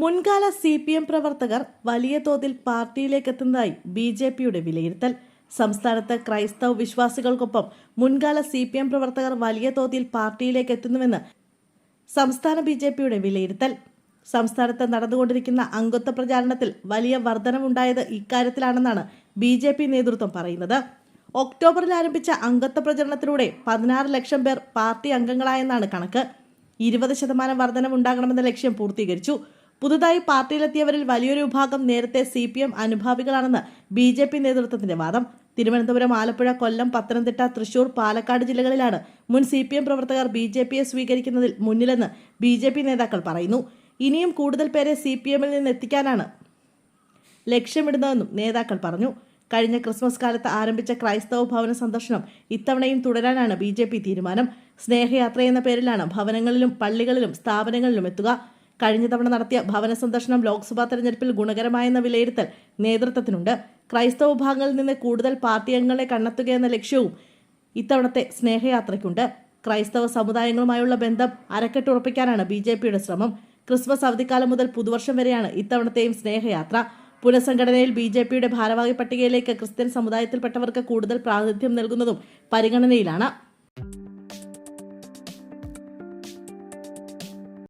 മുൻകാല CPM പ്രവർത്തകർ വലിയ തോതിൽ പാർട്ടിയിലേക്ക് എത്തുന്നതായി BJPയുടെ വിലയിരുത്തൽ. സംസ്ഥാനത്ത് ക്രൈസ്തവ വിശ്വാസികൾക്കൊപ്പം മുൻകാല CPM പ്രവർത്തകർ വലിയ തോതിൽ പാർട്ടിയിലേക്ക് എത്തുന്നുവെന്ന് സംസ്ഥാന BJPയുടെ വിലയിരുത്തൽ. സംസ്ഥാനത്ത് നടന്നുകൊണ്ടിരിക്കുന്ന അംഗത്വ പ്രചാരണത്തിൽ വലിയ വർധനവുണ്ടായത് ഇക്കാര്യത്തിലാണെന്നാണ് BJP നേതൃത്വം പറയുന്നത്. ഒക്ടോബറിൽ ആരംഭിച്ച അംഗത്വ പ്രചരണത്തിലൂടെ 16 ലക്ഷം പേർ പാർട്ടി അംഗങ്ങളായെന്നാണ് കണക്ക്. 20% വർധനവുണ്ടാകണമെന്ന ലക്ഷ്യം പൂർത്തീകരിച്ചു. പുതുതായി പാർട്ടിയിലെത്തിയവരിൽ വലിയൊരു വിഭാഗം നേരത്തെ CPM അനുഭാവികളാണെന്ന് BJP നേതൃത്വത്തിന്റെ വാദം. തിരുവനന്തപുരം, ആലപ്പുഴ, കൊല്ലം, പത്തനംതിട്ട, തൃശൂർ, പാലക്കാട് ജില്ലകളിലാണ് മുൻ CPM പ്രവർത്തകർ BJPയെ സ്വീകരിക്കുന്നതിൽ മുന്നിലെന്ന് BJP നേതാക്കൾ പറയുന്നു. ഇനിയും കൂടുതൽ പേരെ CPMൽ നിന്ന് എത്തിക്കാനാണ് ലക്ഷ്യമിടുന്നതെന്നും നേതാക്കൾ പറഞ്ഞു. കഴിഞ്ഞ ക്രിസ്മസ് കാലത്ത് ആരംഭിച്ച ക്രൈസ്തവ ഭവന സന്ദർശനം ഇത്തവണയും തുടരാനാണ് BJP തീരുമാനം. സ്നേഹയാത്ര എന്ന പേരിലാണ് ഭവനങ്ങളിലും പള്ളികളിലും സ്ഥാപനങ്ങളിലും എത്തുക. കഴിഞ്ഞ തവണ നടത്തിയ ഭവന സന്ദർശനം ലോക്സഭാ തെരഞ്ഞെടുപ്പിൽ ഗുണകരമായെന്ന വിലയിരുത്തൽ നേതൃത്വത്തിനുണ്ട്. ക്രൈസ്തവ വിഭാഗങ്ങളിൽ നിന്ന് കൂടുതൽ പാർട്ടി അംഗങ്ങളെ കണ്ടെത്തുകയെന്ന ലക്ഷ്യവും ഇത്തവണത്തെ സ്നേഹയാത്രയ്ക്കുണ്ട്. ക്രൈസ്തവ സമുദായങ്ങളുമായുള്ള ബന്ധം അരക്കെട്ടുറപ്പിക്കാനാണ് BJPയുടെ ശ്രമം. ക്രിസ്മസ് അവധിക്കാലം മുതൽ പുതുവർഷം വരെയാണ് ഇത്തവണത്തെയും സ്നേഹയാത്ര. പുനഃസംഘടനയിൽ BJPയുടെ ഭാരവാഹി പട്ടികയിലേക്ക് ക്രിസ്ത്യൻ സമുദായത്തിൽപ്പെട്ടവർക്ക് കൂടുതൽ പ്രാതിനിധ്യം നൽകുന്നതും പരിഗണനയിലാണ്.